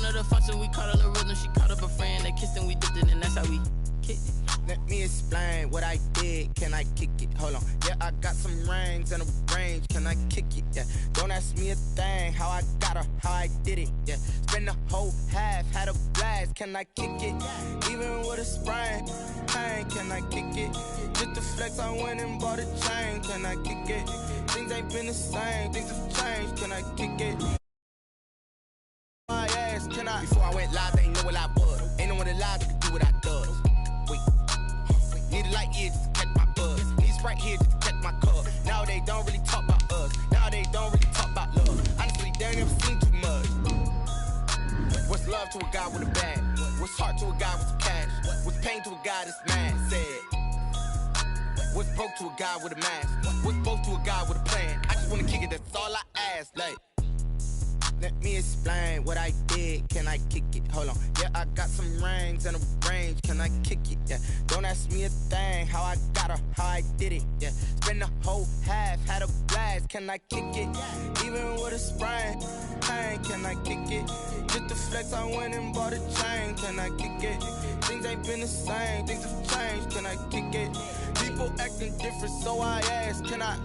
of the functions, we caught a rhythm. She caught up a friend, they kissed and we dipped it, and that's how we kicked it. Let me explain what I did. Can I kick it? Hold on. Yeah, I got some rings and a range. Can I kick it? Yeah. Don't ask me a thing. How I got her, how I did it. Yeah. Spend the whole half, had a blast. Can I kick it? Even with a sprain. Pain, can I kick it? Just the flex, I went and bought a chain. Can I kick it? Things ain't been the same. Things have changed. Can I kick it? My ass, can I? Before I went live, they ain't know what I was. Ain't no one alive that could do what I does. Wait. Need a light here just to catch my buzz. Need Sprite here just to catch my cup. Now they don't really talk about us. Now they don't really talk about love. Honestly, they ain't never seen too much. What's love to a guy with a bag? What's heart to a guy with some cash? What's pain to a guy that's mad? Said. What's broke to a guy with a mask? What's broke to a guy with a plan? I just wanna kick it, that's all I ask. Like, let me explain what I did. Can I kick it? Hold on. Yeah, I got some rings and a range. Can I kick it? Yeah. Don't ask me a thing. How I got her, how I did it. Yeah. Spend the whole half, had a blast. Can I kick it? Even with a sprain. Pain, can I kick it? Just the flex, I went and bought a chain. Can I kick it? Things ain't been the same. Things have changed. Can I kick it? People acting different, so I ask. Can I?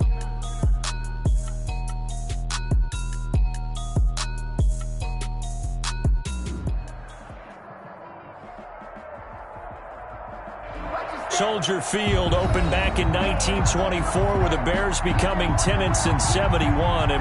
Soldier Field opened back in 1924 with the Bears becoming 10-71.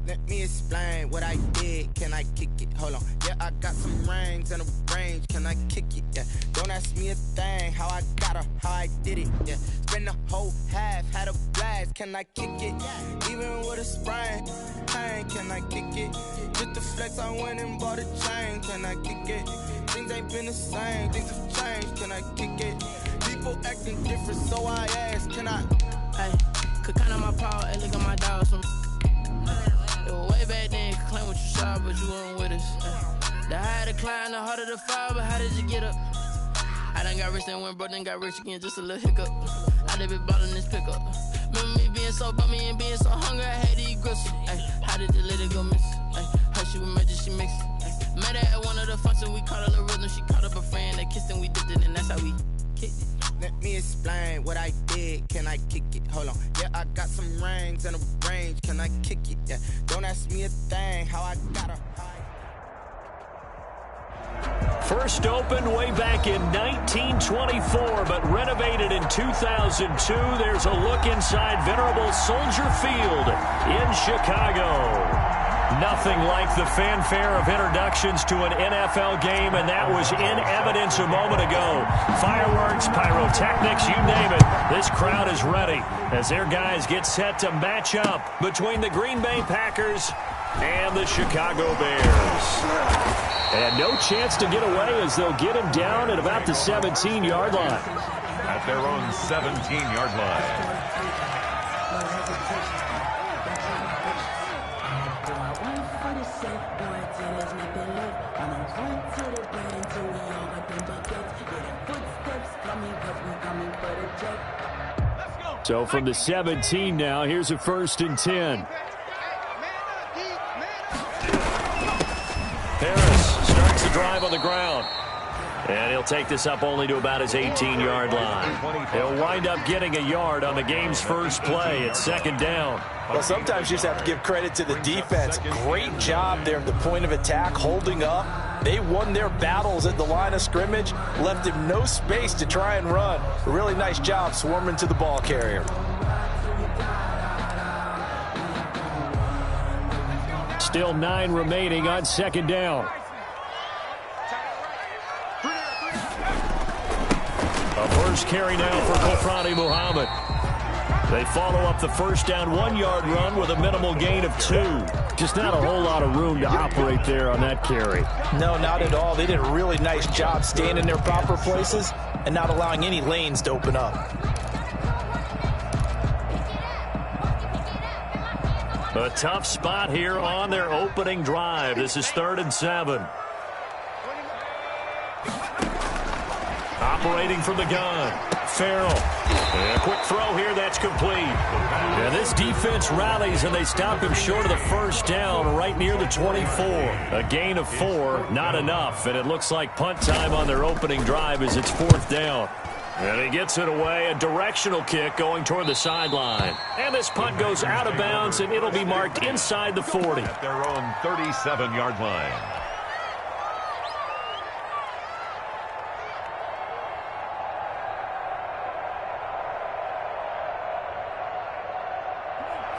Let me explain what I did. Can I kick it? Hold on. Yeah, I got some rings and a range. Can I kick it? Yeah. Don't ask me a thing. How I got her, how I did it. Yeah. Spend the whole half, had a blast. Can I kick it? Even with a sprain. Pain, can I kick it? Just the flex, I went and bought a chain. Can I kick it? Things ain't been the same. Things have changed. Can I kick it? People acting different, so I ask. Can I? Hey, could count on my power and look at my dogs. Way back then, could claim what you saw, but you weren't with us. The higher the climb, the harder the fall, but how did you get up? I done got rich and went broke, then got rich again, just a little hiccup. I done been ballin' this pickup. Remember me being so bummy and being so hungry, I had to eat gristle. How did the lady go miss? Her she was magic, she mixed. Met her at one of the functions, we caught a rhythm. She caught up a friend, they kissed and we dipped it, and that's how we kicked it. Let me explain what I did. Can I kick it? Hold on. Yeah, I got some rings and a range. Can I kick it? Yeah. Don't ask me a thing. How I got her. First opened way back in 1924, but renovated in 2002. There's a look inside venerable Soldier Field in Chicago. Nothing like the fanfare of introductions to an NFL game, and that was in evidence a moment ago. Fireworks, pyrotechnics, you name it. This crowd is ready as their guys get set to match up between the Green Bay Packers and the Chicago Bears. And no chance to get away as they'll get him down at about the 17-yard line. At their own 17-yard line. So from the 17 now, here's a 1st and 10. Harris starts the drive on the ground. And he'll take this up only to about his 18-yard line. He'll wind up getting a yard on the game's first play at 2nd down. Well, sometimes you just have to give credit to the defense. Great job there at the point of attack, holding up. They won their battles at the line of scrimmage, left him no space to try and run. A really nice job swarming to the ball carrier. Still 9 remaining on 2nd down. A first carry now for Kofrani Muhammad. They follow up the 1st down 1-yard run with a minimal gain of 2. Just not a whole lot of room to operate there on that carry. No, not at all. They did a really nice job staying in their proper places and not allowing any lanes to open up. A tough spot here on their opening drive. This is 3rd and 7. Operating from the gun. Farrell. A quick throw here, that's complete. Yeah, this defense rallies, and they stop him short of the first down right near the 24. A gain of 4, not enough, and it looks like punt time on their opening drive as it's 4th down. And he gets it away, a directional kick going toward the sideline. And this punt goes out of bounds, and it'll be marked inside the 40. At their own 37-yard line.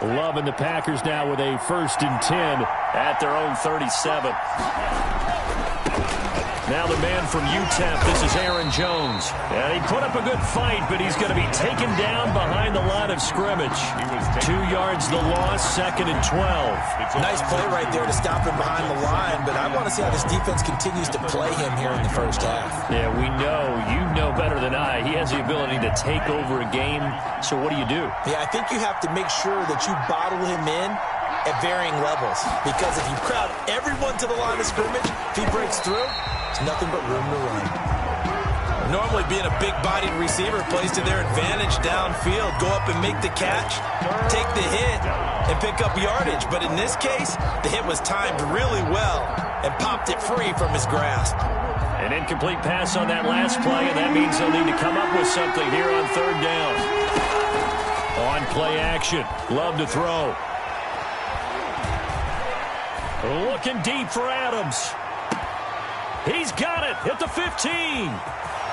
Loving the Packers now with a 1st and 10 at their own 37. Now the man from UTEP, this is Aaron Jones. And he put up a good fight, but he's going to be taken down behind the line of scrimmage. 2 yards the loss, 2nd and 12. Nice play right there to stop him behind the line, but I want to see how this defense continues to play him here in the first half. Yeah, we know. You know better than I. He has the ability to take over a game, so what do? Yeah, I think you have to make sure that you bottle him in at varying levels, because if you crowd everyone to the line of scrimmage, if he breaks through, there's nothing but room to run. Normally being a big-bodied receiver plays to their advantage downfield. Go up and make the catch, take the hit, and pick up yardage. But in this case, the hit was timed really well and popped it free from his grasp. An incomplete pass on that last play, and that means they'll need to come up with something here on 3rd down. On play action, Love to throw. Looking deep for Adams. He's got it at the 15.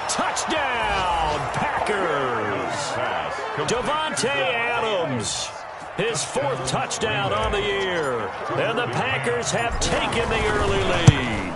Touchdown, Packers. Davante Adams, his 4th touchdown on the year. And the Packers have taken the early lead.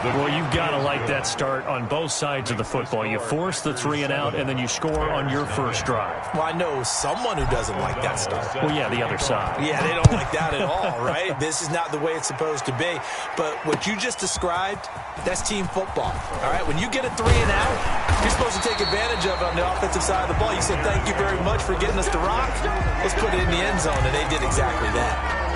Well, you've got to like that start on both sides of the football. You force the 3 and out, and then you score on your first drive. Well, I know someone who doesn't like that start. Well, yeah, the other side. Yeah, they don't like that at all, right? This is not the way it's supposed to be. But what you just described, that's team football. All right, when you get a 3 and out, you're supposed to take advantage of it on the offensive side of the ball. You said, thank you very much for getting us the rock. Let's put it in the end zone, and they did exactly that.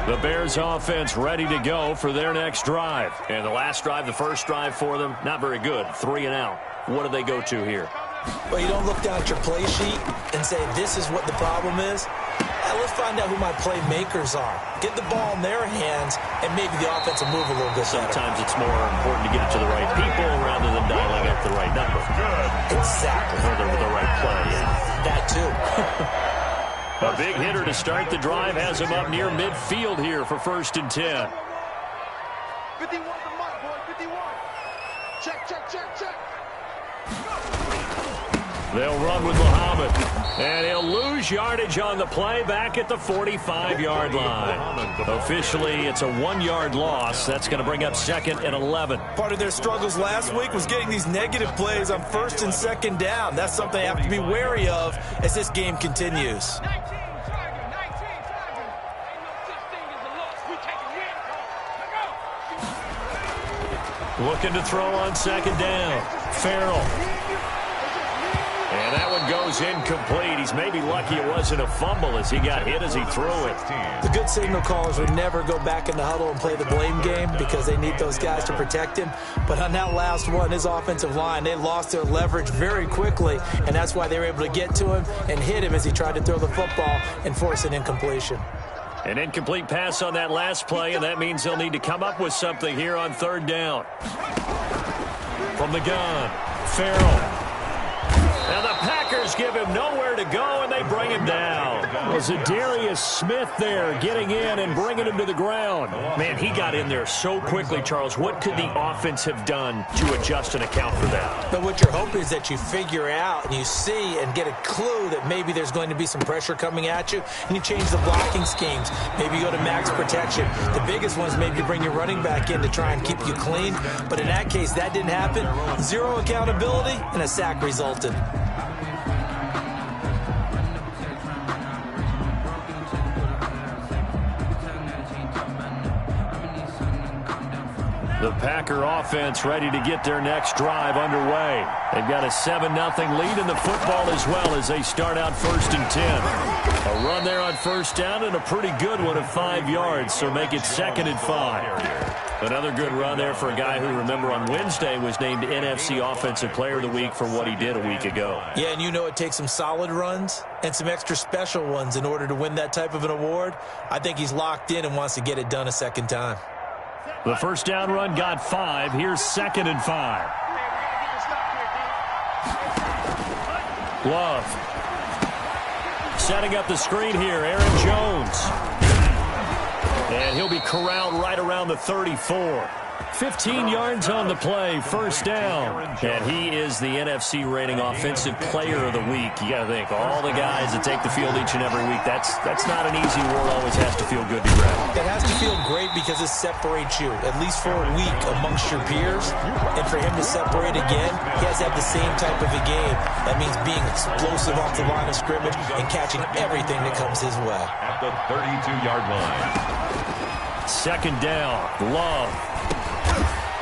The Bears offense ready to go for their next drive. And the last drive, the first drive for them, not very good. 3 and out. What do they go to here? Well, you don't look down at your play sheet and say, this is what the problem is. Let's find out who my playmakers are. Get the ball in their hands, and maybe the offense will move a little bit better. Sometimes it's more important to get it to the right people rather than dialing up the right number. Exactly. Or the right play, yeah. That too. A big hitter to start the drive has him up near midfield here for 1st and 10. 51 to Mike, boy, 51. Check. They'll run with Muhammad. And he'll lose yardage on the play back at the 45-yard line. Officially, it's a 1-yard loss. That's going to bring up 2nd and 11. Part of their struggles last week was getting these negative plays on 1st and 2nd down. That's something they have to be wary of as this game continues. Looking to throw on 2nd down. Farrell. And that one goes incomplete. He's maybe lucky it wasn't a fumble as he got hit as he threw it. The good signal callers would never go back in the huddle and play the blame game because they need those guys to protect him. But on that last one, his offensive line, they lost their leverage very quickly, and that's why they were able to get to him and hit him as he tried to throw the football and force an incompletion. An incomplete pass on that last play, and that means they'll need to come up with something here on 3rd down. From the gun, Farrell. And the Packers give him nowhere to go, and they bring him down. Was it Darius Smith there getting in and bringing him to the ground? Man, he got in there so quickly, Charles. What could the offense have done to adjust and account for that? But what you're hoping is that you figure out and you see and get a clue that maybe there's going to be some pressure coming at you, and you change the blocking schemes. Maybe you go to max protection. The biggest one is maybe you bring your running back in to try and keep you clean. But in that case, that didn't happen. 0 accountability, and a sack resulted. The Packer offense ready to get their next drive underway. They've got a 7-0 lead in the football as well as they start out 1st and 10. A run there on 1st down and a pretty good one of 5 yards, so make it 2nd and 5. Another good run there for a guy who, remember, on Wednesday was named NFC Offensive Player of the Week for what he did a week ago. Yeah, and you know it takes some solid runs and some extra special ones in order to win that type of an award. I think he's locked in and wants to get it done a second time. The 1st down run got 5. Here's 2nd and 5. Love. Setting up the screen here, Aaron Jones. And he'll be corralled right around the 34. 15 yards on the play, 1st down. And he is the NFC rating Offensive Player of the Week. You got to think, all the guys that take the field each and every week, that's not an easy award. Always has to feel good to grab. It has to feel great because it separates you, at least for a week, amongst your peers. And for him to separate again, he has to have the same type of a game. That means being explosive off the line of scrimmage and catching everything that comes his way. At the 32-yard line. 2nd down, Love.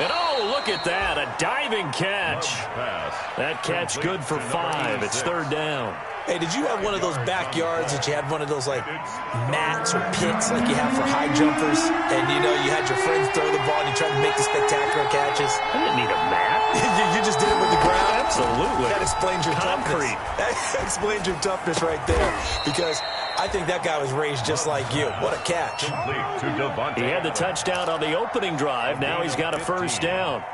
And oh, look at that, a diving catch. That catch good for 5. It's 3rd down. Hey, did you have one of those backyards that you had one of those, like, mats or pits like you have for high jumpers? And, you know, you had your friends throw the ball and you tried to make the spectacular catches? I didn't need a mat. you just did it with the ground? Absolutely. That explains your concrete. That explains your toughness right there. Because I think that guy was raised just like you. What a catch. He had the touchdown on the opening drive. Now he's got a 1st down.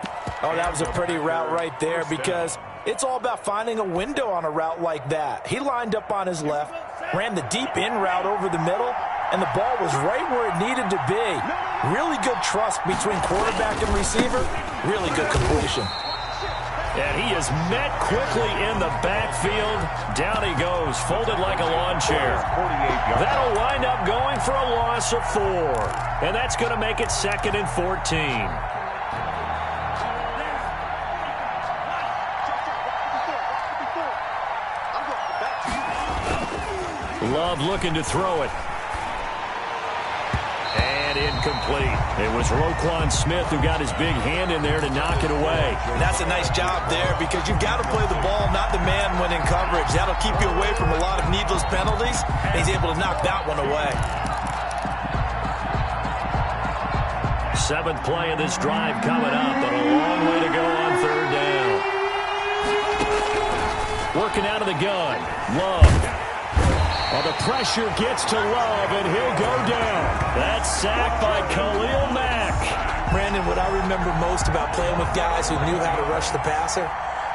Oh, that was a pretty route right there because it's all about finding a window on a route like that. He lined up on his left, ran the deep in route over the middle, and the ball was right where it needed to be. Really good trust between quarterback and receiver. Really good completion. And he is met quickly in the backfield. Down he goes, folded like a lawn chair. That'll wind up going for a loss of 4. And that's going to make it 2nd and 14. Love looking to throw it. And incomplete. It was Roquan Smith who got his big hand in there to knock it away. That's a nice job there because you've got to play the ball, not the man when in coverage. That'll keep you away from a lot of needless penalties. And he's able to knock that one away. 7th play of this drive coming up, but a long way to go on 3rd down. Working out of the gun. Love. Well, the pressure gets to Love, and he'll go down. That's sacked by Khalil Mack. Brandon, what I remember most about playing with guys who knew how to rush the passer,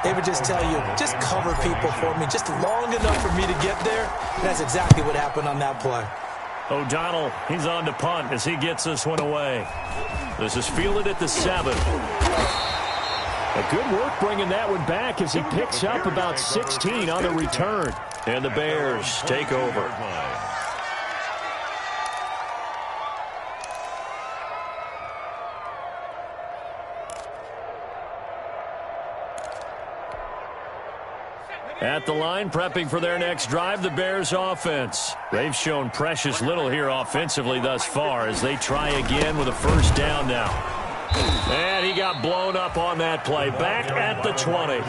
they would just tell you, just cover people for me, just long enough for me to get there. And that's exactly what happened on that play. O'Donnell, he's on to punt as he gets this one away. This is fielded at the 7. A good work bringing that one back as he picks up about 16 on the return. And the Bears take over. At the line, prepping for their next drive, the Bears offense. They've shown precious little here offensively thus far as they try again with a 1st down now. And he got blown up on that play. Back at the 20.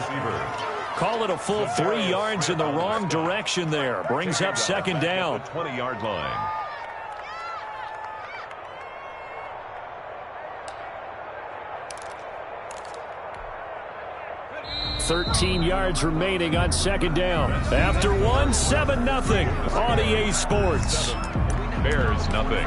Call it a full 3 yards in the wrong direction there. Brings up 2nd down. 20-yard line. 13 yards remaining on 2nd down. After 1, 7-0 on EA Sports. Bears nothing.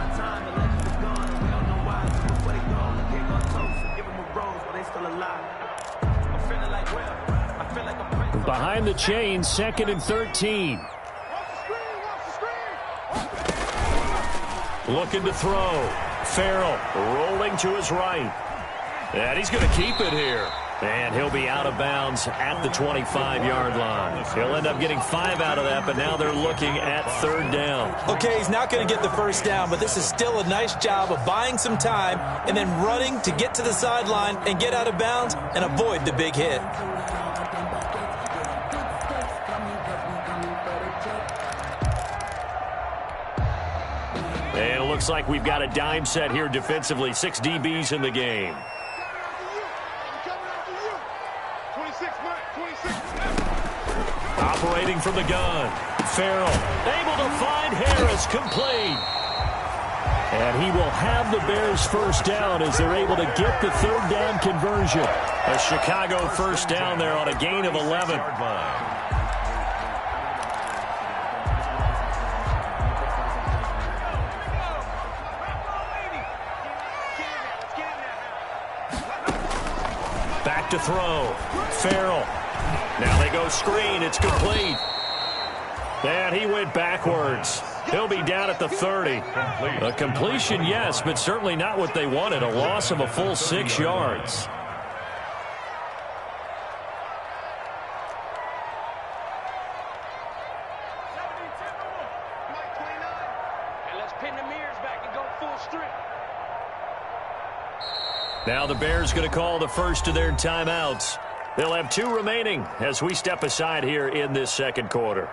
Behind the chain, 2nd and 13. Looking to throw. Farrell rolling to his right. And he's going to keep it here. And he'll be out of bounds at the 25-yard line. He'll end up getting 5 out of that, but now they're looking at 3rd down. Okay, he's not going to get the 1st down, but this is still a nice job of buying some time and then running to get to the sideline and get out of bounds and avoid the big hit. And it looks like we've got a dime set here defensively. 6 DBs in the game. operating from the gun. Farrell able to find Harris, complete. And he will have the Bears first down as they're able to get the third down conversion. A Chicago first down there on a gain of 11. Back to throw. Farrell. Now they go screen. It's complete. And he went backwards. He'll be down at the 30. A completion, yes, but certainly not what they wanted. A loss of a full 6 yards. Now the Bears going to call the first of their timeouts. They'll have 2 remaining as we step aside here in this second quarter.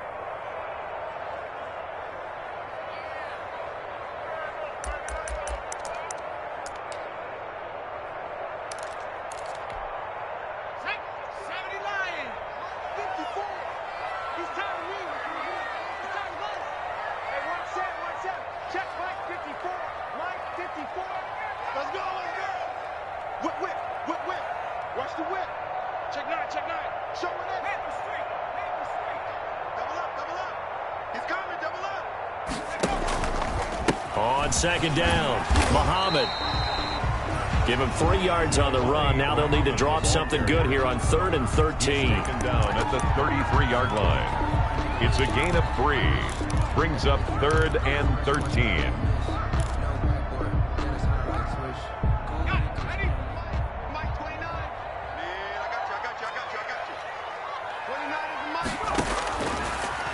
On second down, Muhammad. Give him 3 yards on the run. Now they'll need to drop something good here on 3rd and 13. Taken down at the 33-yard line. It's a gain of 3. Brings up 3rd and 13.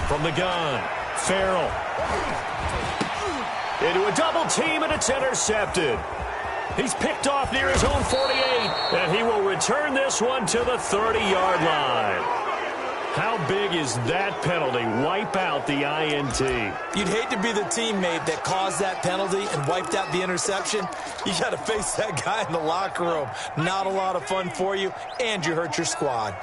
From the gun, Farrell. Into a double team, and it's intercepted. He's picked off near his own 48, and he will return this one to the 30-yard line. How big is that penalty? Wipe out the INT. You'd hate to be the teammate that caused that penalty and wiped out the interception. You got to face that guy in the locker room. Not a lot of fun for you, and you hurt your squad.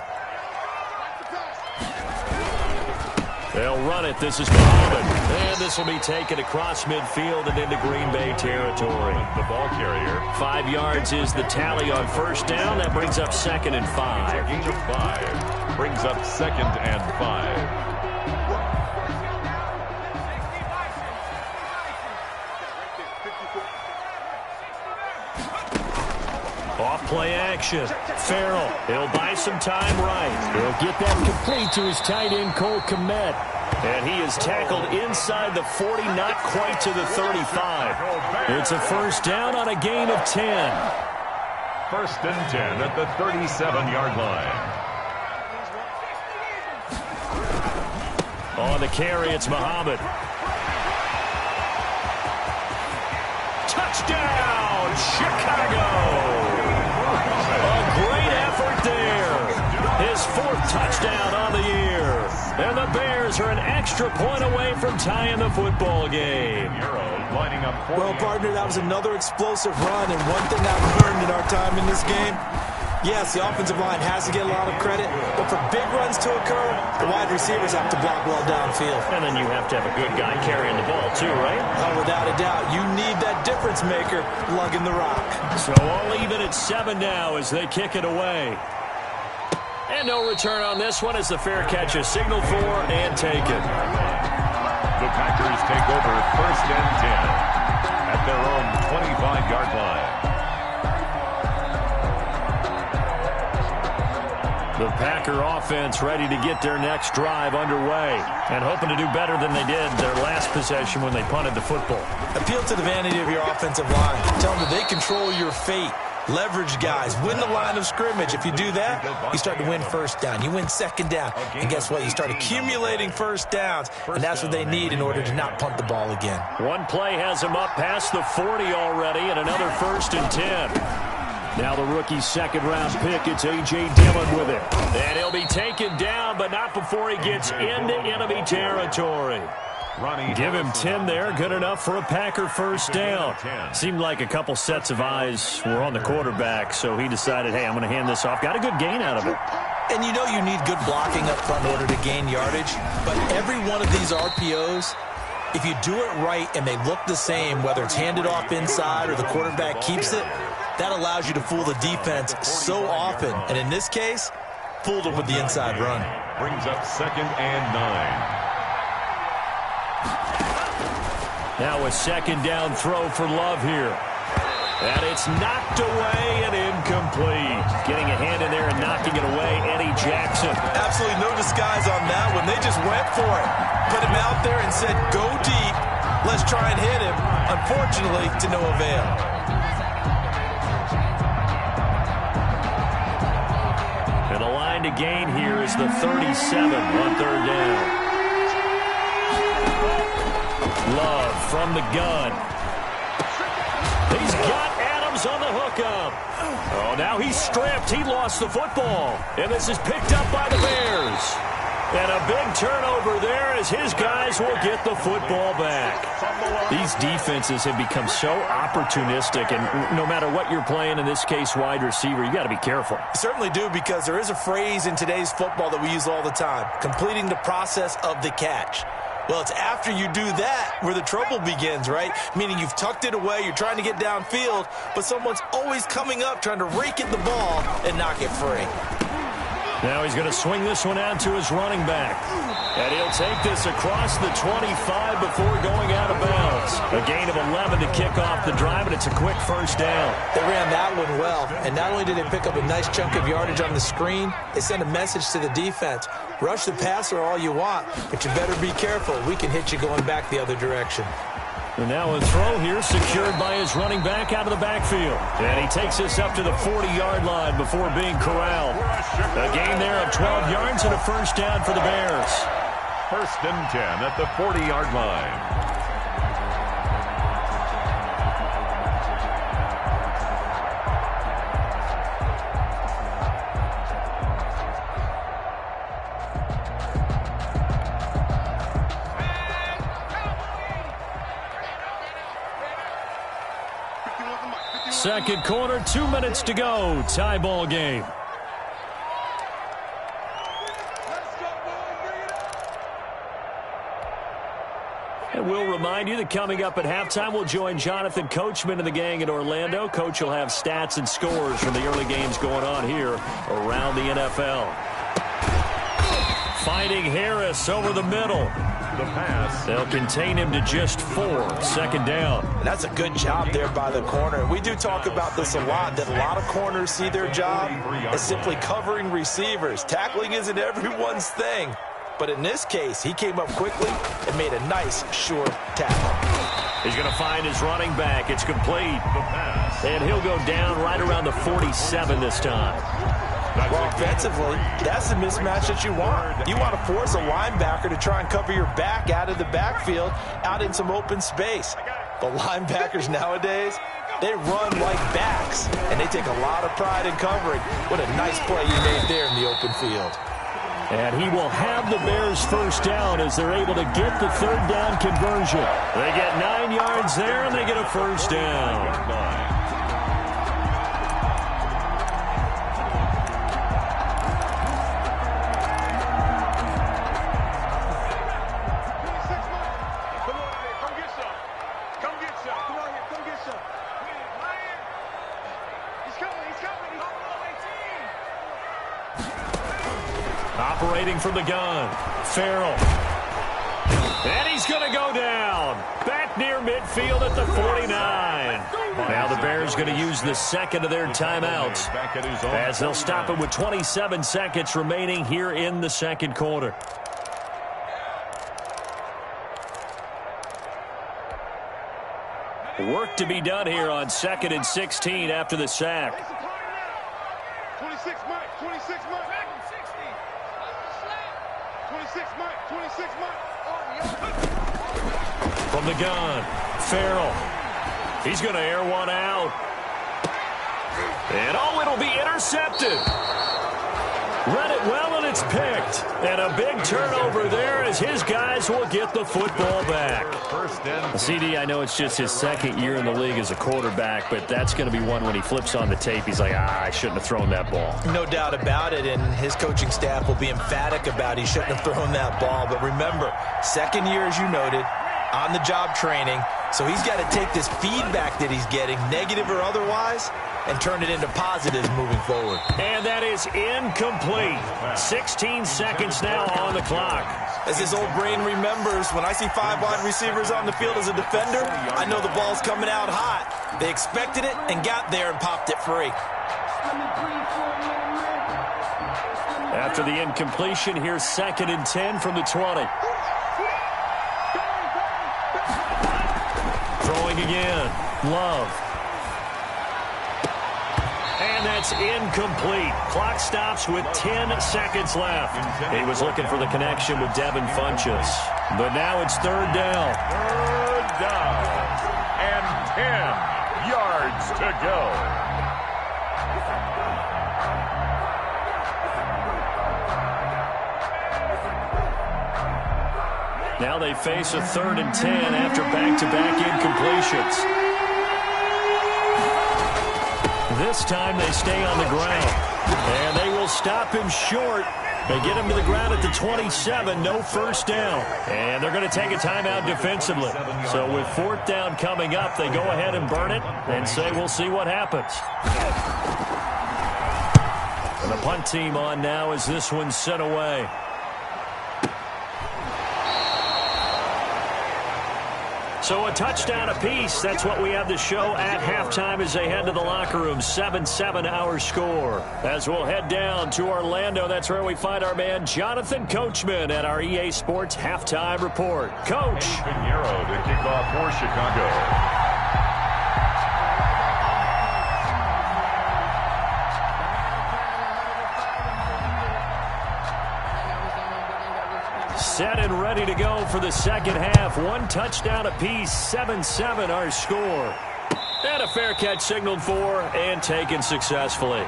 They'll run it. This is Muhammad. And this will be taken across midfield and into Green Bay territory. The ball carrier. 5 yards is the tally on first down. That brings up 2nd and 5. Gain of 5. Brings up 2nd and 5. Off play action. Farrell. He'll buy some time right. He'll get that complete to his tight end, Cole Kmet. And he is tackled inside the 40, not quite to the 35. It's a first down on a gain of 10. 1st and 10 at the 37-yard line. On the carry, it's Muhammad. Touchdown, Chicago! A great effort there. His 4th touchdown on the year. And the Bears are an extra point away from tying the football game. Lining up. Well, partner, that was another explosive run, and one thing I've learned in our time in this game, yes, the offensive line has to get a lot of credit, but for big runs to occur, the wide receivers have to block well downfield. And then you have to have a good guy carrying the ball too, right? Oh, without a doubt. You need that difference maker lugging the rock. So all even at 7 now as they kick it away. And no return on this one as the fair catch is signaled for and taken. The Packers take over 1st and 10 at their own 25-yard line. The Packer offense ready to get their next drive underway and hoping to do better than they did their last possession when they punted the football. Appeal to the vanity of your offensive line. Tell them that they control your fate. Leverage guys. Win the line of scrimmage. If you do that, you start to win first down. You win 2nd down. And guess what? You start accumulating first downs. And that's what they need in order to not punt the ball again. One play has him up past the 40 already and another 1st and 10. Now the rookie's 2nd-round pick, it's A.J. Dillon with it. And he'll be taken down, but not before he gets into enemy territory. Give him 10 there, good enough for a Packer first down. Seemed like a couple sets of eyes were on the quarterback, so he decided, hey, I'm going to hand this off. Got a good gain out of it. And you know you need good blocking up front in order to gain yardage, but every one of these RPOs, if you do it right and they look the same, whether it's handed off inside or the quarterback keeps it, that allows you to fool the defense so often. And in this case, fooled them with the inside run. Brings up 2nd and 9. Now a 2nd down throw for Love here. And it's knocked away and incomplete. Getting a hand in there and knocking it away, Eddie Jackson. Absolutely no disguise on that one. They just went for it. Put him out there and said, go deep. Let's try and hit him. Unfortunately, to no avail. And the line to gain here is the 37 on 3rd down. Love from the gun. He's got Adams on the hookup. Oh, now he's stripped. He lost the football. And this is picked up by the Bears. And a big turnover there as his guys will get the football back. These defenses have become so opportunistic, and no matter what you're playing, in this case wide receiver, you got to be careful. You certainly do, because there is a phrase in today's football that we use all the time, completing the process of the catch. Well, it's after you do that where the trouble begins, right? Meaning you've tucked it away, you're trying to get downfield, but someone's always coming up trying to rake at the ball and knock it free. Now he's going to swing this one out to his running back. And he'll take this across the 25 before going out of bounds. A gain of 11 to kick off the drive, and it's a quick 1st down. They ran that one well, and not only did they pick up a nice chunk of yardage on the screen, they sent a message to the defense. Rush the passer all you want, but you better be careful. We can hit you going back the other direction. And now a throw here secured by his running back out of the backfield. And he takes this up to the 40-yard line before being corralled. A gain there of 12 yards and a 1st down for the Bears. 1st and 10 at the 40-yard line. Second quarter, 2 minutes to go. Tie ball game. And we'll remind you that coming up at halftime, we'll join Jonathan Coachman and the gang in Orlando. Coach will have stats and scores from the early games going on here around the NFL. Finding Harris over the middle. The pass. They'll contain him to just 4. 2nd down. And that's a good job there by the corner. We do talk about this a lot, that a lot of corners see their job as simply covering receivers. Tackling isn't everyone's thing. But in this case, he came up quickly and made a nice, sure tackle. He's going to find his running back. It's complete. The pass. And he'll go down right around the 47 this time. Well, offensively, that's the mismatch that you want. You want to force a linebacker to try and cover your back out of the backfield, out in some open space. The linebackers nowadays, they run like backs, and they take a lot of pride in covering. What a nice play you made there in the open field. And he will have the Bears 1st down as they're able to get the 3rd down conversion. They get 9 yards there, and they get a 1st down. Operating from the gun, Farrell. And he's going to go down. Back near midfield at the 49. Now the Bears going to use the 2nd of their timeouts as they'll stop it with 27 seconds remaining here in the 2nd quarter. Work to be done here on 2nd and 16 after the sack. 26 Mike, 26 Mike. 26 Mike, 26 Mike. From the gun, Farrell. He's going to air one out. And oh, it'll be intercepted. Read it well, and it's picked. And a big turnover there as his guys will get the football back. CD, I know it's just his second year in the league as a quarterback, but that's going to be one when he flips on the tape. He's like, I shouldn't have thrown that ball. No doubt about it, and his coaching staff will be emphatic about he shouldn't have thrown that ball. But remember, second year, as you noted, on-the-job training, so he's got to take this feedback that he's getting, negative or otherwise, and turn it into positives moving forward. And that is incomplete. 16 seconds now on the clock. As his old brain remembers, when I see 5 wide receivers on the field as a defender, I know the ball's coming out hot. They expected it and got there and popped it free. After the incompletion, here's 2nd and 10 from the 20. Throwing again. Love. And that's incomplete. Clock stops with 10 seconds left. He was looking for the connection with Devin Funchess. But now it's 3rd down. 3rd down. And 10 yards to go. Now they face a 3rd and 10 after back-to-back incompletions. This time they stay on the ground. And they will stop him short. They get him to the ground at the 27, no first down. And they're going to take a timeout defensively. So with 4th down coming up, they go ahead and burn it and say we'll see what happens. And the punt team on now as this one's sent away. So a touchdown apiece. That's what we have to show at halftime as they head to the locker room. 7-7 our score. As we'll head down to Orlando, that's where we find our man Jonathan Coachman at our EA Sports Halftime Report. Coach. Pinheiro to kick off for Chicago. Set and ready to go for the second half. 1 touchdown apiece, 7-7 our score. And a fair catch signaled for and taken successfully.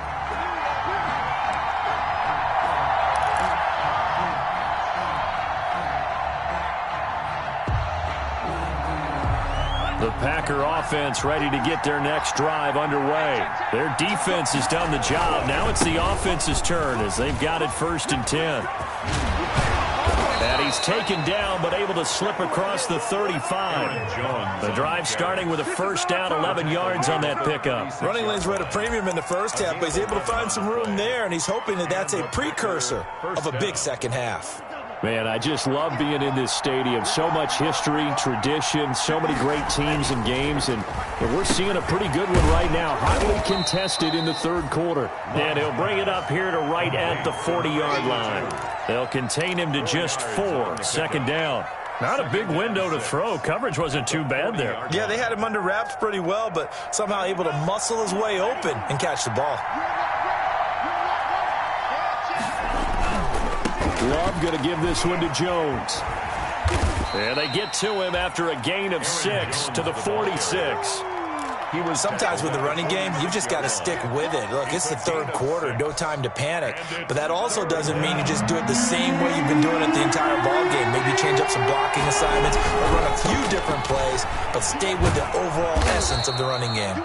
The Packer offense ready to get their next drive underway. Their defense has done the job. Now it's the offense's turn as they've got it 1st and 10. And he's taken down, but able to slip across the 35. The drive starting with a 1st down, 11 yards on that pickup. Running lanes were at a premium in the first half, but he's able to find some room there, and he's hoping that that's a precursor of a big second half. Man, I just love being in this stadium. So much history, tradition, so many great teams and games, and we're seeing a pretty good one right now. Hotly contested in the 3rd quarter. And he'll bring it up here to right at the 40-yard line. They'll contain him to just 4. 2nd down. Not a big window to throw. Coverage wasn't too bad there. Yeah, they had him under wraps pretty well, but somehow able to muscle his way open and catch the ball. Love going to give this one to Jones. And they get to him after a gain of 6 to the 46. Sometimes with the running game, you've just got to stick with it. Look, it's the 3rd quarter, no time to panic. But that also doesn't mean you just do it the same way you've been doing it the entire ball game. Maybe change up some blocking assignments or run a few different plays, but stay with the overall essence of the running game.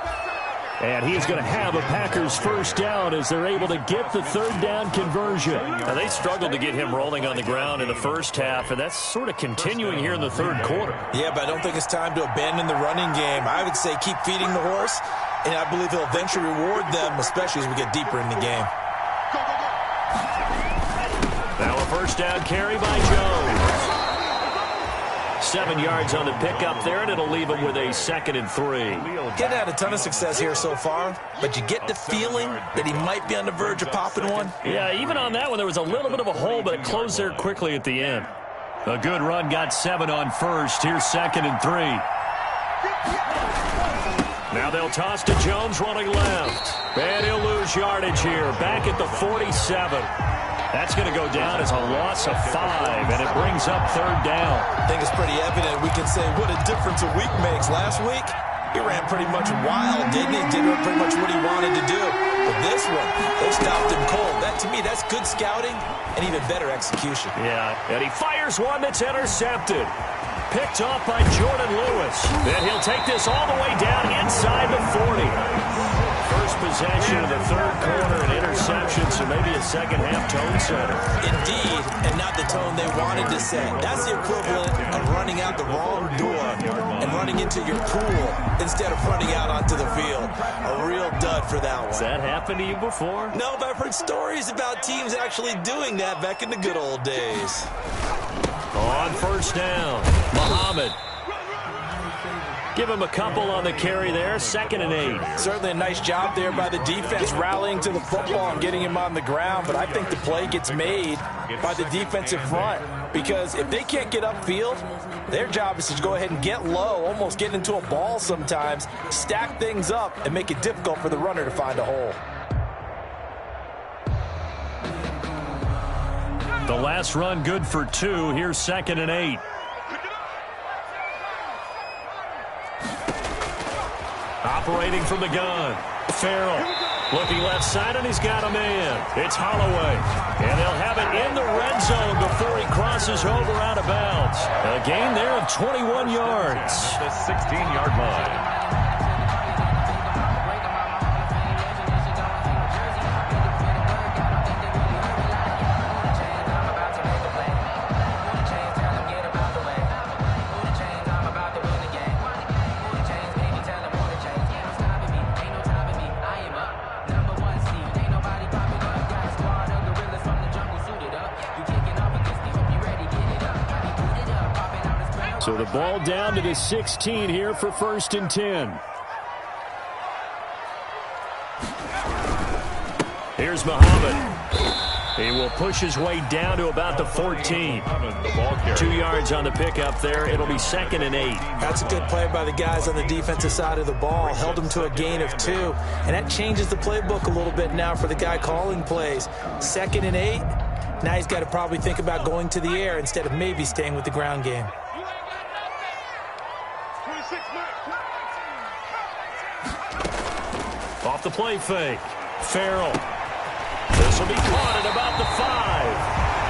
And he's going to have a Packers 1st down as they're able to get the 3rd down conversion. Now, they struggled to get him rolling on the ground in the first half, and that's sort of continuing here in the 3rd quarter. Yeah, but I don't think it's time to abandon the running game. I would say keep feeding the horse, and I believe he'll eventually reward them, especially as we get deeper in the game. Now a 1st down carry by Jones. 7 yards on the pickup there, and it'll leave him with a 2nd and 3. Getting had a ton of success here so far, but you get the feeling that he might be on the verge of popping one. Yeah, even on that one, there was a little bit of a hole, but it closed there quickly at the end. A good run, got 7 on 1st. Here's 2nd and 3. Now they'll toss to Jones running left. And he'll lose yardage here, back at the 47. That's going to go down as a loss of 5, and it brings up 3rd down. I think it's pretty evident. We can say what a difference a week makes. Last week, he ran pretty much wild, didn't he? Did pretty much what he wanted to do. But this one, they stopped him cold. That, to me, that's good scouting and even better execution. Yeah, and he fires one that's intercepted. Picked off by Jordan Lewis. And he'll take this all the way down inside the 40. First possession of the third quarter, an interception, so maybe a second-half tone setter. Indeed, and not the tone they wanted to set. That's the equivalent of running out the wrong door and running into your pool instead of running out onto the field. A real dud for that one. Has that happened to you before? No, but I've heard stories about teams actually doing that back in the good old days. On first down, Muhammad. Give him a couple on the carry there, 2nd and 8. Certainly a nice job there by the defense rallying to the football and getting him on the ground, but I think the play gets made by the defensive front because if they can't get upfield, their job is to go ahead and get low, almost get into a ball sometimes, stack things up, and make it difficult for the runner to find a hole. The last run good for 2. Here's 2nd and 8. Operating from the gun. Farrell looking left side, and he's got a man. It's Holloway. And they'll have it in the red zone before he crosses over out of bounds. A gain there of 21 yards. The 16-yard line. So the ball down to the 16 here for 1st and 10. Here's Muhammad. He will push his way down to about the 14. 2 yards on the pickup there. It'll be 2nd and 8. That's a good play by the guys on the defensive side of the ball. Held him to a gain of 2. And that changes the playbook a little bit now for the guy calling plays. 2nd and 8. Now he's got to probably think about going to the air instead of maybe staying with the ground game. Off the play fake. Farrell. This will be caught at about the 5.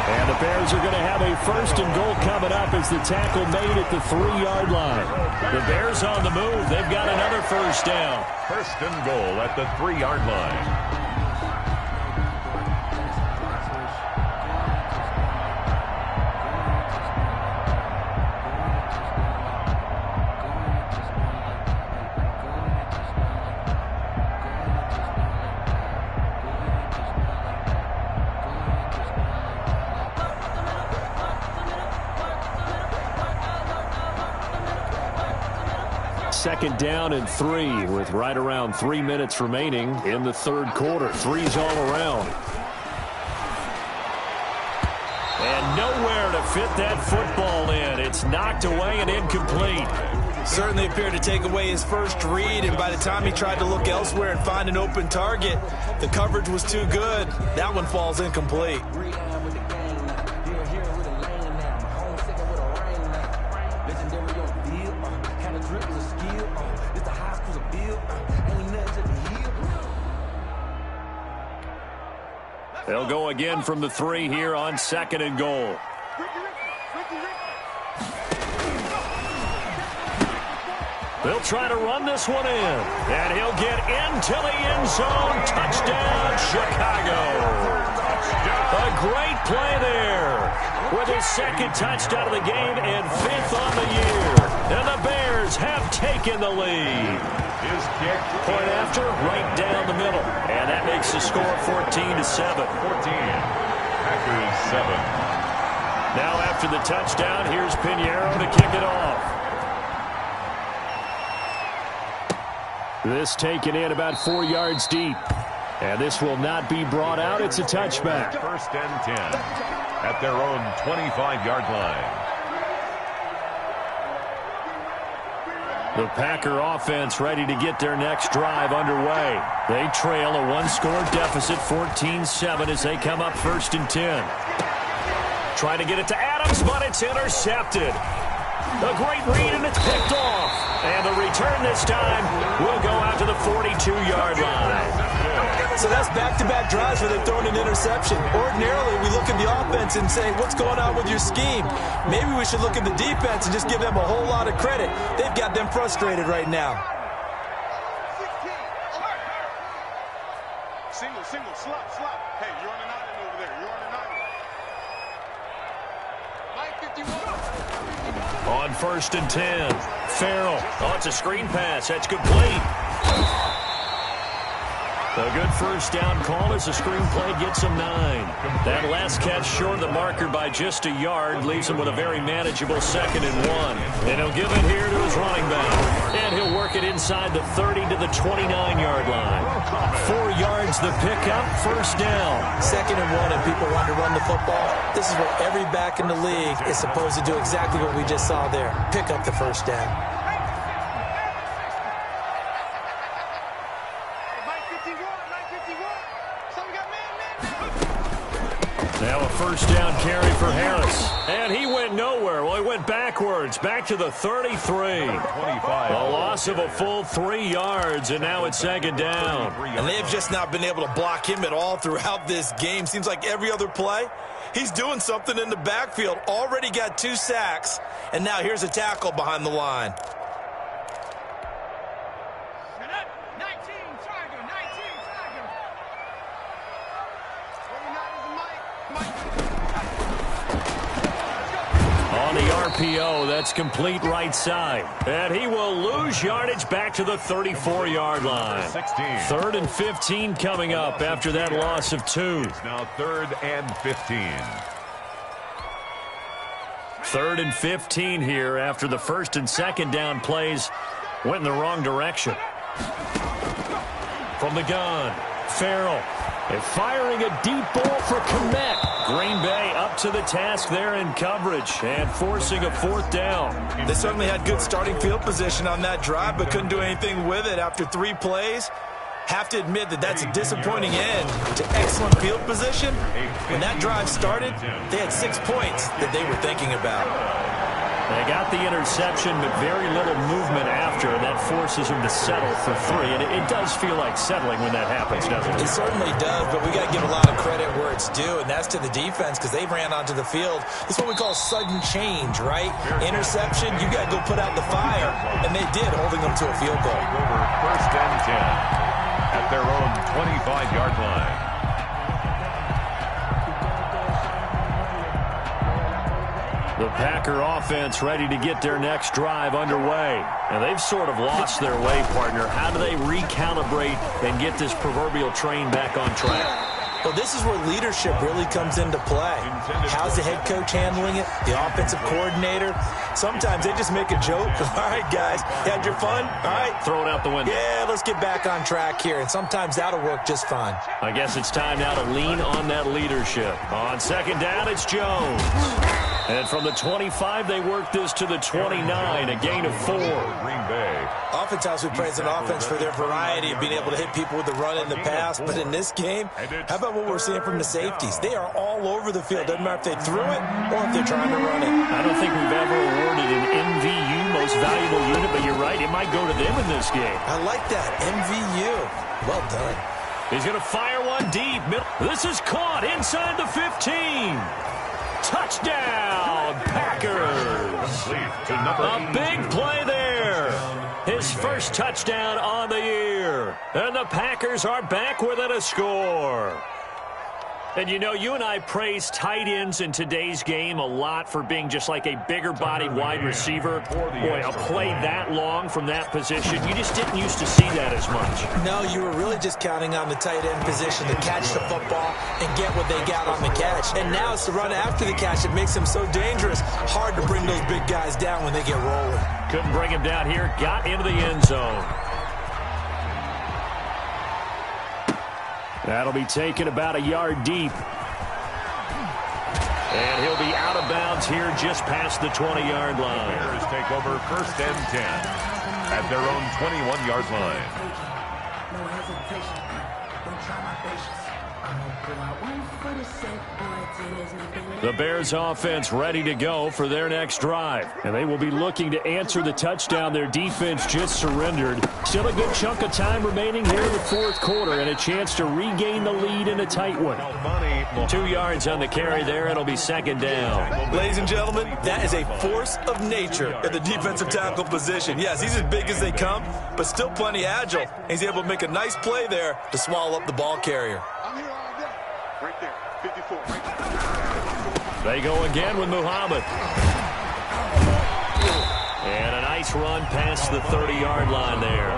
And the Bears are going to have a 1st and goal coming up as the tackle made at the 3-yard line. The Bears on the move. They've got another 1st down. 1st and goal at the 3-yard line. Second down and 3 with right around 3 minutes remaining in the third quarter. 3's all around. And nowhere to fit that football in. It's knocked away and incomplete. Certainly appeared to take away his first read, and by the time he tried to look elsewhere and find an open target, the coverage was too good. That one falls incomplete. They'll go again from the 3 here on 2nd and goal. They'll try to run this one in. And he'll get into the end zone. Touchdown, Chicago. A great play there with his 2nd touchdown of the game and 5th on the year. And the Bears have taken the lead. His kick. Point after, right down the middle. And that makes the score 14-7. 14. Packers 7. Now after the touchdown, here's Pinheiro to kick it off. This taken in about 4 yards deep. And this will not be brought out. It's a touchback. 1st and 10 at their own 25-yard line. The Packer offense ready to get their next drive underway. They trail a 1-score deficit, 14-7, as they come up 1st and 10. Trying to get it to Adams, but it's intercepted. A great read, and it's picked off. And the return this time will go out to the 42-yard line. So that's back-to-back drives where they've thrown an interception. Ordinarily, we look at the offense and say, what's going on with your scheme? Maybe we should look at the defense and just give them a whole lot of credit. They've got them frustrated right now. Single, slot. Hey, you're on an island over there. You're on an island. On 1st and 10, Farrell. Oh, it's a screen pass. That's complete. A good first down call as the screen play gets him 9. That last catch short of the marker by just a yard leaves him with a very manageable 2nd and 1. And he'll give it here to his running back. And he'll work it inside the 30 to the 29-yard line. 4 yards the pickup, first down. 2nd and 1 and people want to run the football. This is what every back in the league is supposed to do, exactly what we just saw there. Pick up the first down. Now a first down carry for Harris. And he went nowhere. Well, he went backwards, back to the 33. A loss of a full 3 yards, and now it's 2nd down. And they've just not been able to block him at all throughout this game. Seems like every other play, he's doing something in the backfield. Already got 2 sacks, and now here's a tackle behind the line. On the RPO, that's complete right side. And he will lose yardage back to the 34-yard line. 3rd and 15 coming up after that loss of 2. It's now 3rd and 15. 3rd and 15 here after the 1st and 2nd down plays went in the wrong direction. From the gun, Farrell. And firing a deep ball for Kmet. Green Bay up to the task there in coverage and forcing a 4th down. They certainly had good starting field position on that drive, but couldn't do anything with it after 3 plays. Have to admit that that's a disappointing end to excellent field position. When that drive started, they had 6 points that they were thinking about. They got the interception, but very little movement after, and that forces them to settle for 3. And it does feel like settling when that happens, doesn't it? It certainly does, but we got to give a lot of credit where it's due, and that's to the defense because they ran onto the field. It's what we call sudden change, right? Interception, you got to go put out the fire, and they did, holding them to a field goal. Over 1st and 10 at their own 25-yard line. The Packer offense ready to get their next drive underway. And they've sort of lost their way, partner. How do they recalibrate and get this proverbial train back on track? Well, this is where leadership really comes into play. How's the head coach handling it? The offensive coordinator? Sometimes they just make a joke. All right, guys, you had your fun? All right. Throw it out the window. Yeah, let's get back on track here. And sometimes that'll work just fine. I guess it's time now to lean on that leadership. On 2nd down, it's Jones. And from the 25, they work this to the 29, a gain of 4. Green Bay. Oftentimes we praise an offense for their variety of being able to hit people with the run in the pass. But in this game, how about what we're seeing from the safeties? They are all over the field. Doesn't matter if they threw it or if they're trying to run it. I don't think we've ever awarded an MVU, most valuable unit, but you're right, it might go to them in this game. I like that, MVU. Well done. He's going to fire one deep. This is caught inside the 15. Touchdown, Packers. A big play there. His first touchdown on the year. And the Packers are back within a score. And, you know, you and I praise tight ends in today's game a lot for being just like a bigger-bodied wide receiver. Boy, a play that long from that position, you just didn't used to see that as much. No, you were really just counting on the tight end position to catch the football and get what they got on the catch. And now it's the run after the catch that makes them so dangerous. Hard to bring those big guys down when they get rolling. Couldn't bring him down here. Got into the end zone. That'll be taken about a yard deep. And he'll be out of bounds here just past the 20-yard line. Bears take over 1st and 10 at their own 21-yard line. No hesitation. Don't try my patience. The Bears offense ready to go for their next drive. And they will be looking to answer the touchdown their defense just surrendered. Still a good chunk of time remaining here in the fourth quarter and a chance to regain the lead in a tight one. 2 yards on the carry there. It'll be second down. Ladies and gentlemen, that is a force of nature at the defensive tackle position. Yes, he's as big as they come, but still plenty agile. He's able to make a nice play there to swallow up the ball carrier. I'm here all day. Right there, 54. Right there. They go again with Muhammad. And a nice run past the 30-yard line there.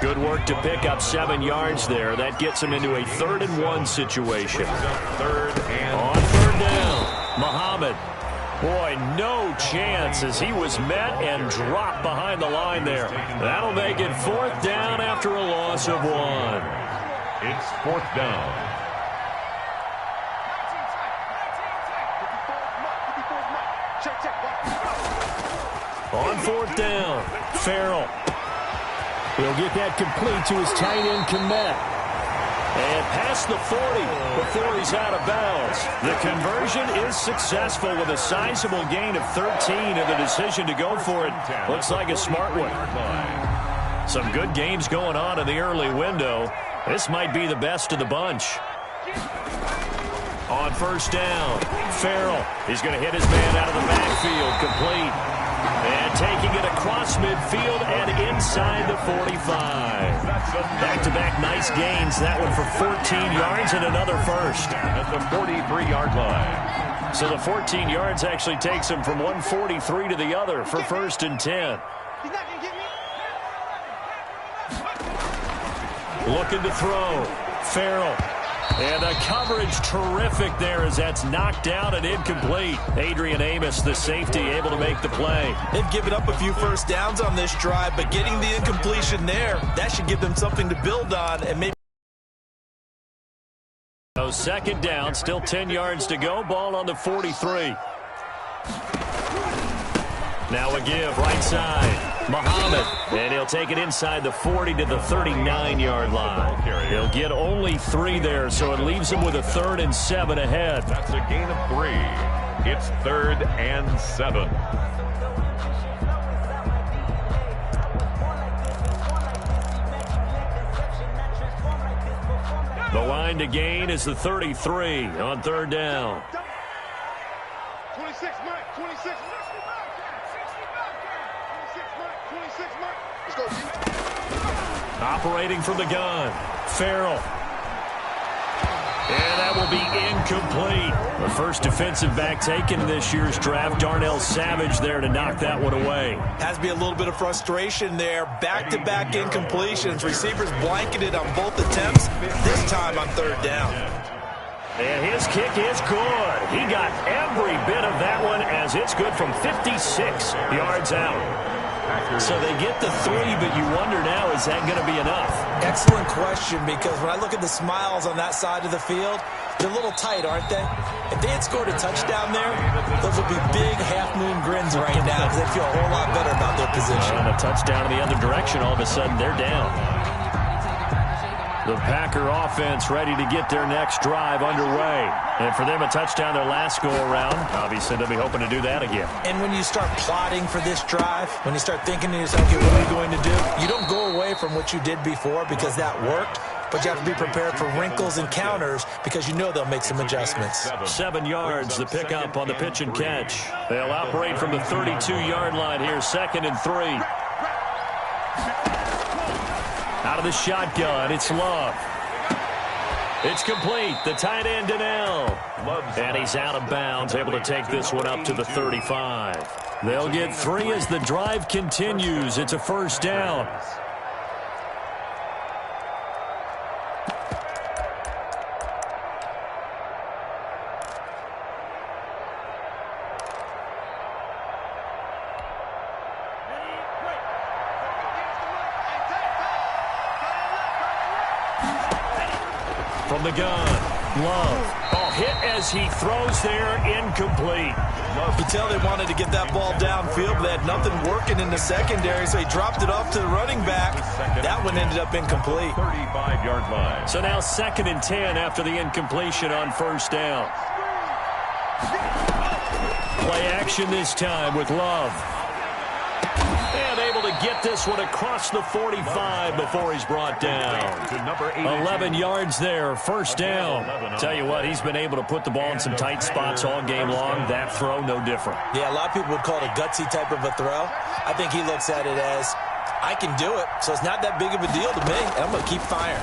Good work to pick up 7 yards there. That gets him into a 3rd-and-1 situation. On third down, Muhammad. Boy, no chance as he was met and dropped behind the line there. That'll make it 4th down after a loss of 1. It's 4th down. On 4th down, Farrell. He'll get that complete to his tight end, Komet. And past the 40 before he's out of bounds. The conversion is successful with a sizable gain of 13, and the decision to go for it looks like a smart one. Some good games going on in the early window. This might be the best of the bunch. On 1st down, Farrell. He's going to hit his man out of the backfield, complete. And taking it across midfield and inside the 45. Back-to-back nice gains. That one for 14 yards and another first. At the 43-yard line. So the 14 yards actually takes him from 143 to the other for 1st and 10. Looking to throw. Farrell. And the coverage terrific there as that's knocked down and incomplete. Adrian Amos, the safety, able to make the play. They've given up a few first downs on this drive, but getting the incompletion there, that should give them something to build on and maybe. So 2nd down, still 10 yards to go. Ball on the 43. Now a give, right side. Muhammad, and he'll take it inside the 40 to the 39-yard line. He'll get only 3 there, so it leaves him with a 3rd and 7 ahead. That's a gain of 3. It's 3rd and 7. The line to gain is the 33 on 3rd down. 26, Mike, 26. Operating from the gun, Farrell. And that will be incomplete. The first defensive back taken in this year's draft, Darnell Savage there to knock that one away. Has to be a little bit of frustration there. Back-to-back incompletions. Receivers blanketed on both attempts, this time on 3rd down. And his kick is good. He got every bit of that one as it's good from 56 yards out. So they get the 3, but you wonder now, is that going to be enough? Excellent question, because when I look at the smiles on that side of the field, they're a little tight, aren't they? If they had scored a touchdown there, those would be big half-moon grins right now because they feel a whole lot better about their position. And a touchdown in the other direction, all of a sudden they're down. The Packer offense ready to get their next drive underway. And for them, a touchdown their last go-around. Obviously, they'll be hoping to do that again. And when you start plotting for this drive, when you start thinking to yourself, okay, what are we going to do? You don't go away from what you did before because that worked, but you have to be prepared for wrinkles and counters because you know they'll make some adjustments. 7 yards, the pickup on the pitch and catch. They'll operate from the 32-yard line here, 2nd and 3. Out of the shotgun, it's Love. It's complete. The tight end, Donnell. And he's out of bounds, able to take this one up to the 35. They'll get 3 as the drive continues. It's a 1st down. From the gun, Love. Oh, hit as he throws there, incomplete. You can tell they wanted to get that ball downfield, but they had nothing working in the secondary, so he dropped it off to the running back. That one ended up incomplete. 35-yard line. So now 2nd and 10 after the incompletion on 1st down. Play action this time with Love. And able to get this one across the 45 before he's brought down. 11 yards there, 1st down. Tell you what, he's been able to put the ball in some tight spots all game long. That throw, no different. Yeah, a lot of people would call it a gutsy type of a throw. I think he looks at it as, I can do it, so it's not that big of a deal to me, and I'm going to keep firing.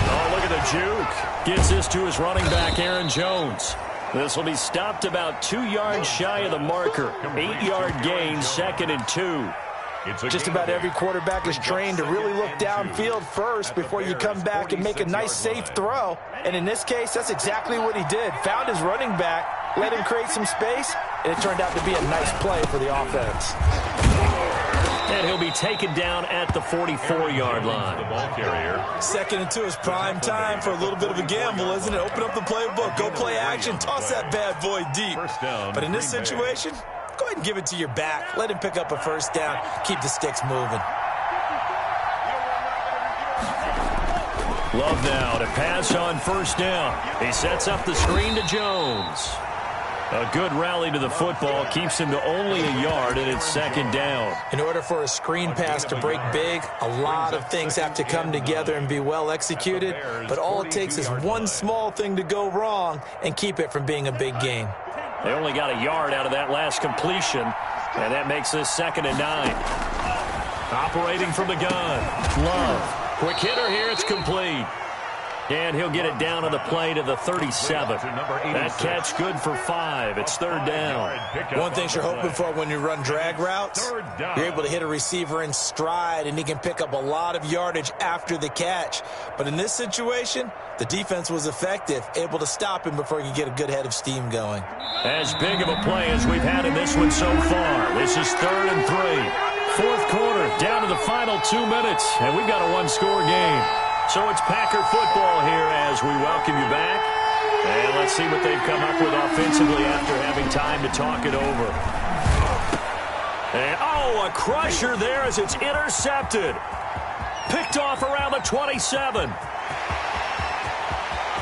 Oh, look at the juke. Gets this to his running back, Aaron Jones. This will be stopped about 2 yards shy of the marker. 8-yard gain, 2nd and 2. Just about every quarterback is trained to really look downfield first before you come back and make a nice, safe throw. And in this case, that's exactly what he did. Found his running back, let him create some space, and it turned out to be a nice play for the offense. And he'll be taken down at the 44-yard line. The ball carrier. 2nd and 2 is prime time for a little bit of a gamble, isn't it? Open up the playbook, go play action, toss that bad boy deep. But in this situation, go ahead and give it to your back. Let him pick up a 1st down. Keep the sticks moving. Love now to pass on 1st down. He sets up the screen to Jones. A good rally to the football keeps him to only a yard, and it's 2nd down. In order for a screen pass to break big, a lot of things have to come together and be well executed, but all it takes is one small thing to go wrong and keep it from being a big gain. They only got a yard out of that last completion, and that makes this 2nd and 9. Operating from the gun, Love. Quick hitter here, it's complete. And he'll get it down on the play to the 37. That catch good for 5. It's 3rd down. One thing you're hoping for when you run drag routes, you're able to hit a receiver in stride, and he can pick up a lot of yardage after the catch. But in this situation, the defense was effective, able to stop him before he could get a good head of steam going. As big of a play as we've had in this one so far. This is 3rd and 3. 4th quarter, down to the final 2 minutes, and we've got a one-score game. So it's Packer football here as we welcome you back. And let's see what they've come up with offensively after having time to talk it over. And, oh, a crusher there as it's intercepted. Picked off around the 27.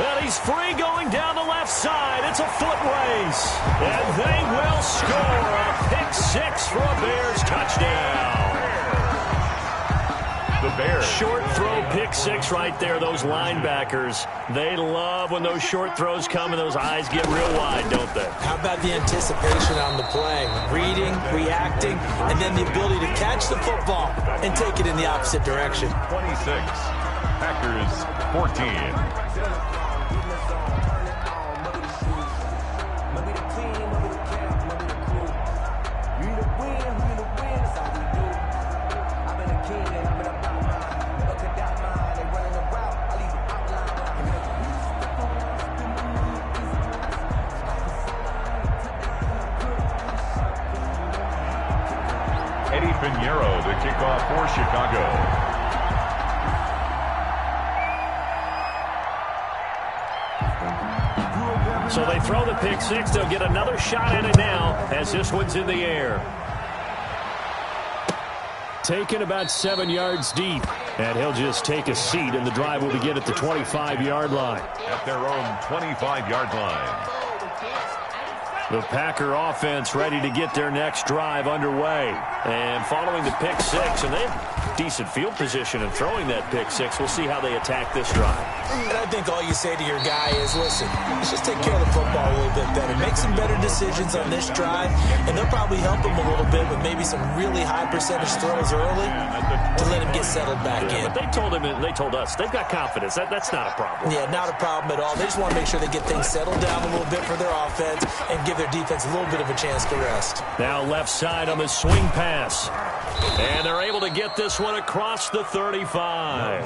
And he's free going down the left side. It's a foot race. And they will score a pick 6 for a Bears touchdown. The Bears. Short throw pick 6 right there. Those linebackers, they love when those short throws come and those eyes get real wide, don't they? How about the anticipation on the play? Reading, reacting, and then the ability to catch the football and take it in the opposite direction. 26. Packers 14. Pinheiro, the kickoff for Chicago. So they throw the pick 6. They'll get another shot at it now as this one's in the air. Taken about 7 yards deep. And he'll just take a seat, and the drive will begin at the 25-yard line. At their own 25-yard line. The Packer offense ready to get their next drive underway. And following the pick 6, and they have decent field position in throwing that pick 6. We'll see how they attack this drive. And I think all you say to your guy is, listen, let's just take care of the football a little bit better. Make some better decisions on this drive, and they'll probably help him a little bit with maybe some really high percentage throws early to let him get settled back in. But they told him, and they told us, they've got confidence. That's not a problem. Yeah, not a problem at all. They just want to make sure they get things settled down a little bit for their offense and give their defense a little bit of a chance to rest. Now left side on the swing pass. And they're able to get this one across the 35.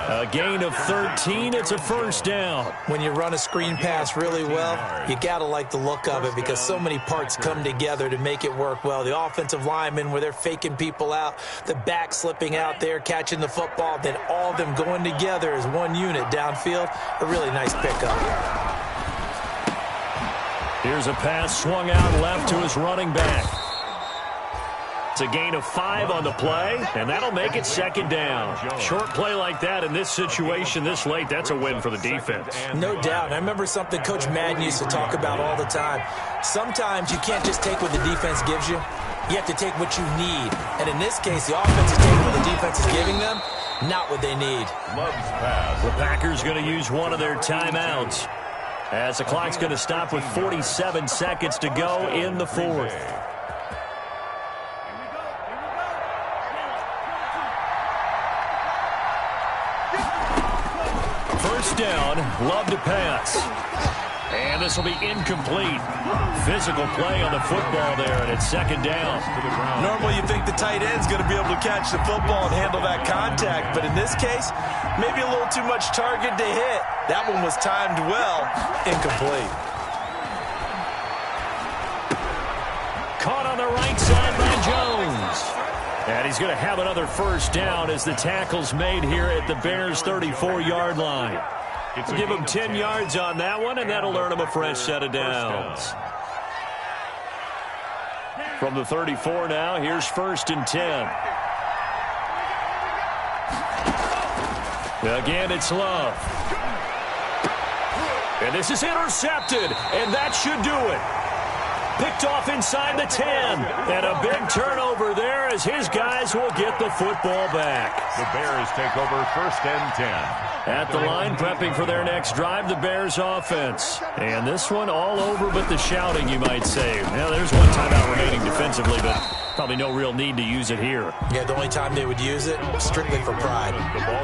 A gain of 13. It's a 1st down. When you run a screen pass really well, you got to like the look of it because so many parts come together to make it work well. The offensive linemen where they're faking people out, the back slipping out there, catching the football, then all of them going together as one unit downfield. A really nice pickup. Here's a pass swung out left to his running back. It's a gain of 5 on the play, and that'll make it second down. Short play like that in this situation this late, that's a win for the defense. No doubt. And I remember something Coach Madden used to talk about all the time. Sometimes you can't just take what the defense gives you. You have to take what you need. And in this case, the offense is taking what the defense is giving them, not what they need. The Packers going to use one of their timeouts, as the clock's going to stop with 47 seconds to go in the fourth. First down, Love to pass. And this will be incomplete. Physical play on the football there, and it's second down. Normally you think the tight end's going to be able to catch the football and handle that contact, but in this case, maybe a little too much target to hit. That one was timed well, incomplete. Caught on the right side by Jones. And he's going to have another first down as the tackle's made here at the Bears' 34-yard line. We'll give him 10 yards on that one, and that'll earn him a fresh set of downs. From the 34 now, here's 1st and 10. Again, it's Love. And this is intercepted, and that should do it. Picked off inside the 10. And a big turnover there as his guys will get the football back. The Bears take over 1st and 10. At the line, prepping for their next drive, the Bears offense. And this one all over but the shouting, you might say. Now, there's one timeout remaining defensively, but probably no real need to use it here. Yeah, the only time they would use it, strictly for pride.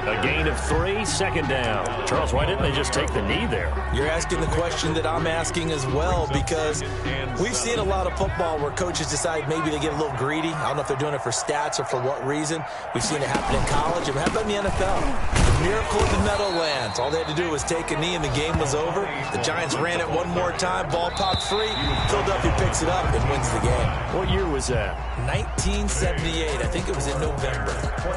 A gain of 3, second down. Charles, why didn't they just take the knee there? You're asking the question that I'm asking as well, because we've seen a lot of football where coaches decide maybe they get a little greedy. I don't know if they're doing it for stats or for what reason. We've seen it happen in college. It happened in the NFL. The miracle of the Meadowlands. All they had to do was take a knee and the game was over. The Giants ran it one more time. Ball popped free. Philadelphia picks it up and wins the game. What year was that? 1978. I think it was in November.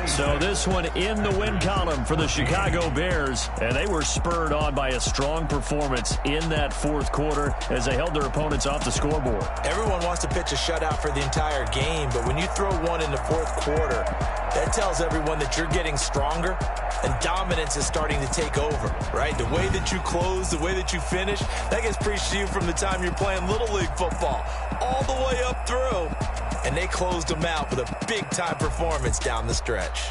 So this one in the win column for the Chicago Bears. And they were spurred on by a strong performance in that fourth quarter as they held their opponents off the scoreboard. Everyone wants to pitch a shutout for the entire game, but when you throw one in the fourth quarter, that tells everyone that you're getting stronger and dominance is starting to take over, right? The way that you close, the way that you finish, that gets preached to you from the time you're playing Little League football all the way up through. And they closed them out with a big-time performance down the stretch.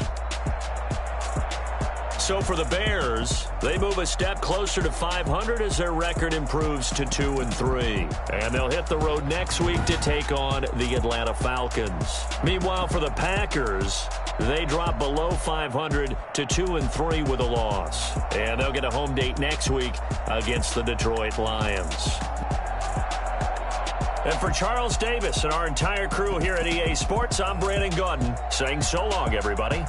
So for the Bears, they move a step closer to 500 as their record improves to 2-3. And they'll hit the road next week to take on the Atlanta Falcons. Meanwhile, for the Packers, they drop below 500 to 2-3 with a loss. And they'll get a home date next week against the Detroit Lions. And for Charles Davis and our entire crew here at EA Sports, I'm Brandon Gaudin saying so long, everybody.